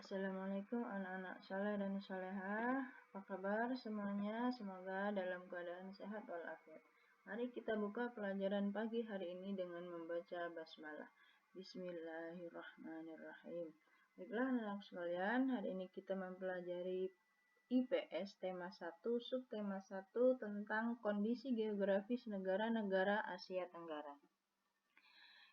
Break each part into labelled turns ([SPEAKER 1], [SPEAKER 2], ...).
[SPEAKER 1] Assalamualaikum anak-anak soleh dan solehah. Apa kabar semuanya? Semoga dalam keadaan sehat walafiat. Mari kita buka pelajaran pagi hari ini dengan membaca basmalah. Bismillahirrahmanirrahim. Baiklah anak sekalian, hari ini kita mempelajari IPS tema 1, subtema 1 tentang kondisi geografis negara-negara Asia Tenggara.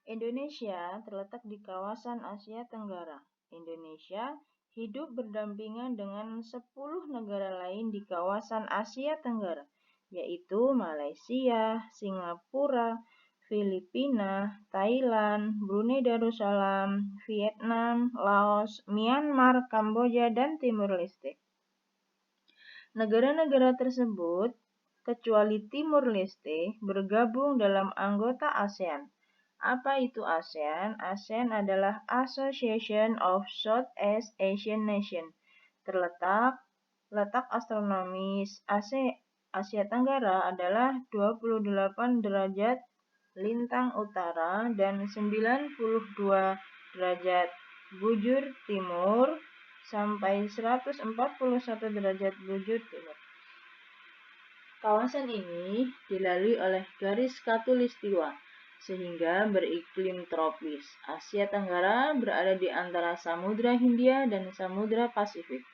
[SPEAKER 1] Indonesia terletak di kawasan Asia Tenggara. Indonesia hidup berdampingan dengan 10 negara lain di kawasan Asia Tenggara, yaitu Malaysia, Singapura, Filipina, Thailand, Brunei Darussalam, Vietnam, Laos, Myanmar, Kamboja, dan Timur Leste. Negara-negara tersebut, kecuali Timur Leste, bergabung dalam anggota ASEAN. Apa itu ASEAN? ASEAN adalah Association of Southeast Asian Nations. Letak astronomis Asia Tenggara adalah 28 derajat lintang utara dan 92 derajat bujur timur sampai 141 derajat bujur timur. Kawasan ini dilalui oleh garis khatulistiwa sehingga beriklim tropis. Asia Tenggara berada di antara Samudra Hindia dan Samudra Pasifik.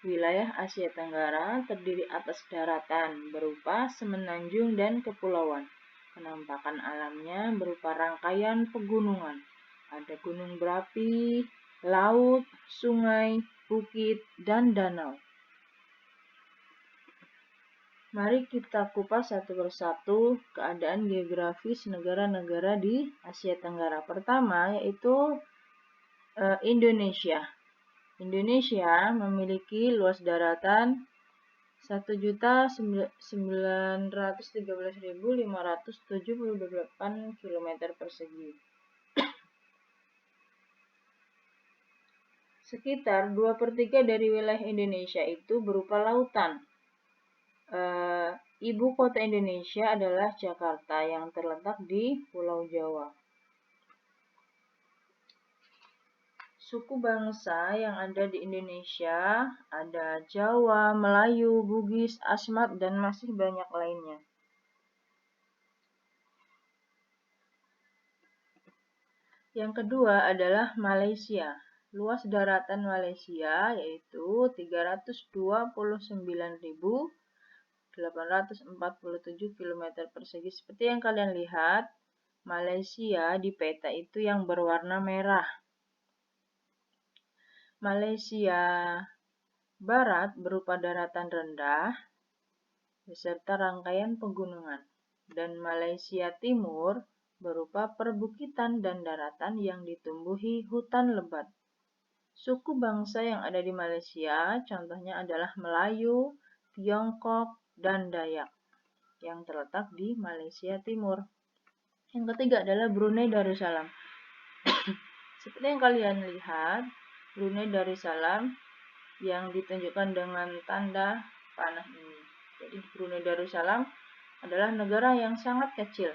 [SPEAKER 1] Wilayah Asia Tenggara terdiri atas daratan berupa semenanjung dan kepulauan. Penampakan alamnya berupa rangkaian pegunungan. Ada gunung berapi, laut, sungai, bukit, dan danau. Mari kita kupas satu persatu keadaan geografis negara-negara di Asia Tenggara. Pertama yaitu Indonesia. Indonesia memiliki luas daratan 1.913.578 km persegi. Sekitar 2/3 dari wilayah Indonesia itu berupa lautan. Ibu kota Indonesia adalah Jakarta yang terletak di Pulau Jawa. Suku bangsa yang ada di Indonesia ada Jawa, Melayu, Bugis, Asmat, dan masih banyak lainnya. Yang kedua adalah Malaysia. Luas daratan Malaysia yaitu 329.847 km persegi. Seperti yang kalian lihat, Malaysia di peta itu yang berwarna merah. Malaysia Barat berupa daratan rendah beserta rangkaian pegunungan, dan Malaysia Timur berupa perbukitan dan daratan yang ditumbuhi hutan lebat. Suku bangsa yang ada di Malaysia contohnya adalah Melayu, Tiongkok, dan Dayak yang terletak di Malaysia Timur. Yang ketiga adalah Brunei Darussalam. Seperti yang kalian lihat, Brunei Darussalam yang ditunjukkan dengan tanda panah ini. Jadi Brunei Darussalam adalah negara yang sangat kecil.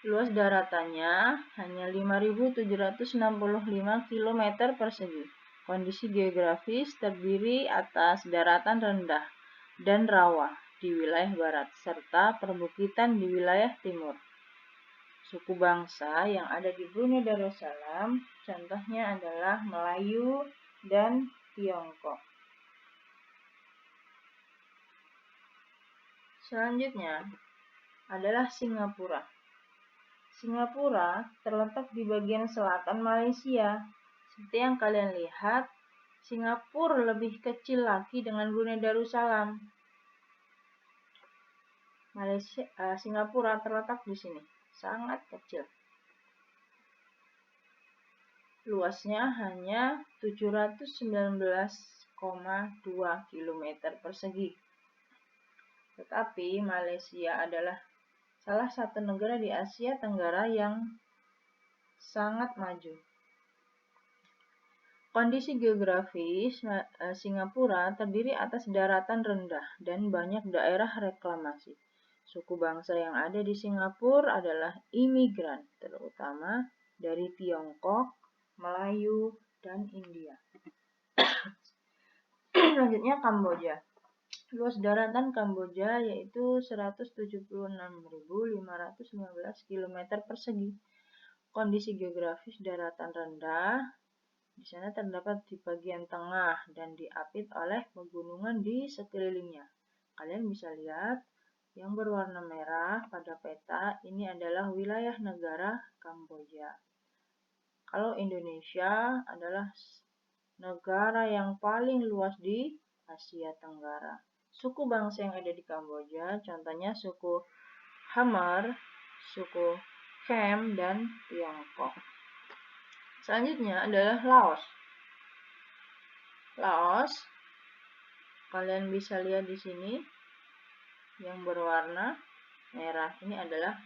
[SPEAKER 1] Luas daratannya hanya 5.765 km persegi. Kondisi geografis terdiri atas daratan rendah dan rawa di wilayah barat, serta perbukitan di wilayah timur. Suku bangsa yang ada di Brunei Darussalam contohnya adalah Melayu dan Tiongkok. Selanjutnya adalah Singapura. Singapura terletak di bagian selatan Malaysia. Seperti yang kalian lihat, Singapura lebih kecil lagi dengan Brunei Darussalam. Singapura terletak di sini, sangat kecil. Luasnya hanya 719,2 km persegi. Tetapi Malaysia adalah salah satu negara di Asia Tenggara yang sangat maju. Kondisi geografis Singapura terdiri atas daratan rendah dan banyak daerah reklamasi. Suku bangsa yang ada di Singapura adalah imigran, terutama dari Tiongkok, Melayu, dan India. Selanjutnya Kamboja. Luas daratan Kamboja yaitu 176.515 km persegi. Kondisi geografis daratan rendah. Di sana terdapat di bagian tengah dan diapit oleh pegunungan di sekelilingnya. Kalian bisa lihat yang berwarna merah pada peta ini adalah wilayah negara Kamboja. Kalau Indonesia adalah negara yang paling luas di Asia Tenggara. Suku bangsa yang ada di Kamboja, contohnya suku Khmer, suku Khmer, dan Tiongkok. Selanjutnya adalah Laos. Laos, kalian bisa lihat di sini yang berwarna merah. Ini adalah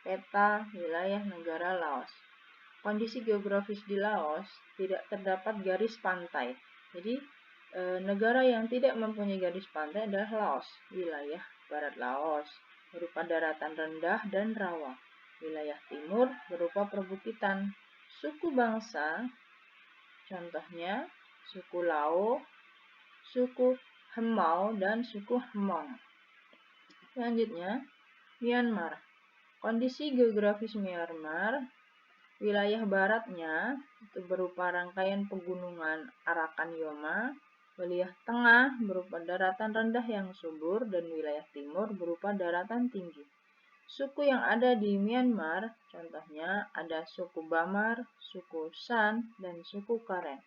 [SPEAKER 1] peta wilayah negara Laos. Kondisi geografis di Laos tidak terdapat garis pantai. Jadi, negara yang tidak mempunyai garis pantai adalah Laos. Wilayah barat Laos berupa daratan rendah dan rawa. Wilayah timur berupa perbukitan. Suku bangsa, contohnya suku Lao, suku Hmong, dan suku Hmong. Selanjutnya, Myanmar. Kondisi geografis Myanmar, wilayah baratnya itu berupa rangkaian pegunungan Arakan Yoma, wilayah tengah berupa daratan rendah yang subur, dan wilayah timur berupa daratan tinggi. Suku yang ada di Myanmar, contohnya ada suku Bamar, suku San, dan suku Karen.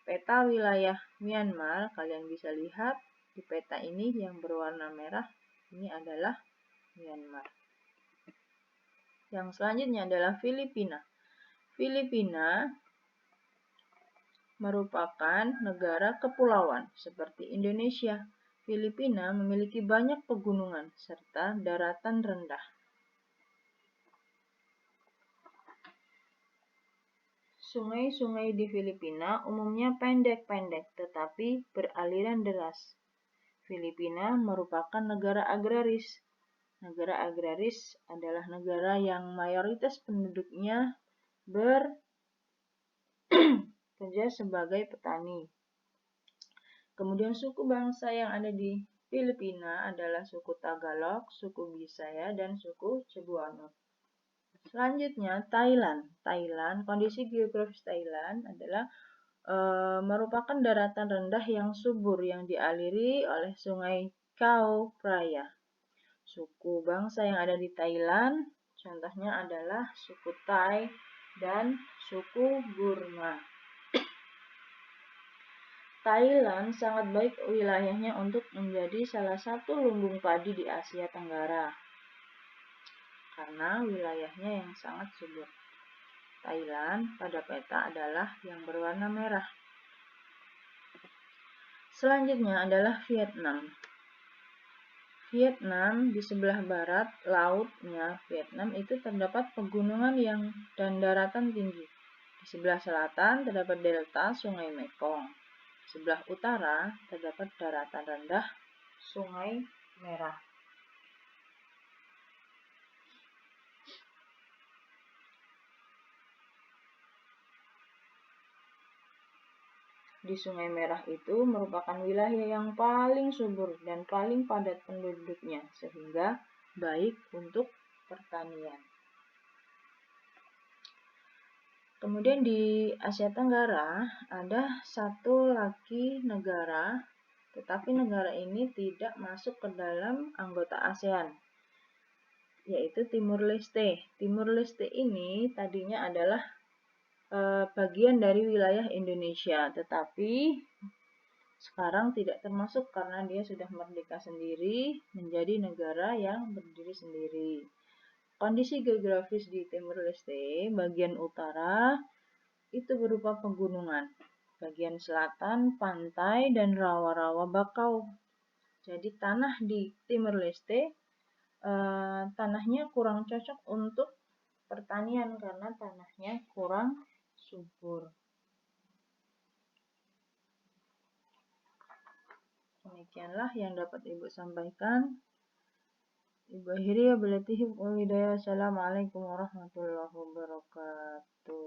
[SPEAKER 1] Peta wilayah Myanmar, kalian bisa lihat di peta ini yang berwarna merah, ini adalah Myanmar. Yang selanjutnya adalah Filipina. Filipina merupakan negara kepulauan seperti Indonesia. Filipina memiliki banyak pegunungan serta daratan rendah. Sungai-sungai di Filipina umumnya pendek-pendek tetapi beraliran deras. Filipina merupakan negara agraris. Negara agraris adalah negara yang mayoritas penduduknya bekerja sebagai petani. Kemudian suku bangsa yang ada di Filipina adalah suku Tagalog, suku Bisaya, dan suku Cebuano. Selanjutnya Thailand. Kondisi geografis Thailand adalah merupakan daratan rendah yang subur yang dialiri oleh sungai Chao Phraya. Suku bangsa yang ada di Thailand contohnya adalah suku Thai dan suku Burma. Thailand sangat baik wilayahnya untuk menjadi salah satu lumbung padi di Asia Tenggara karena wilayahnya yang sangat subur. Thailand pada peta adalah yang berwarna merah. Selanjutnya adalah Vietnam. Vietnam di sebelah barat lautnya Vietnam itu terdapat pegunungan dan daratan tinggi. Di sebelah selatan terdapat delta Sungai Mekong. Di sebelah utara terdapat daratan rendah Sungai Merah. Di Sungai Merah itu merupakan wilayah yang paling subur dan paling padat penduduknya, sehingga baik untuk pertanian. Kemudian di Asia Tenggara ada satu lagi negara, tetapi negara ini tidak masuk ke dalam anggota ASEAN, yaitu Timur Leste. Timur Leste ini tadinya adalah bagian dari wilayah Indonesia, tetapi sekarang tidak termasuk karena dia sudah merdeka sendiri menjadi negara yang berdiri sendiri. Kondisi geografis di Timur Leste, bagian utara itu berupa pegunungan, bagian selatan pantai dan rawa-rawa bakau. Jadi tanah di Timur Leste tanahnya kurang cocok untuk pertanian karena tanahnya kurang subur. Demikianlah yang dapat Ibu sampaikan. Ibu akhiri wabillahi taufiq wal hidayah. Assalamualaikum warahmatullahi wabarakatuh.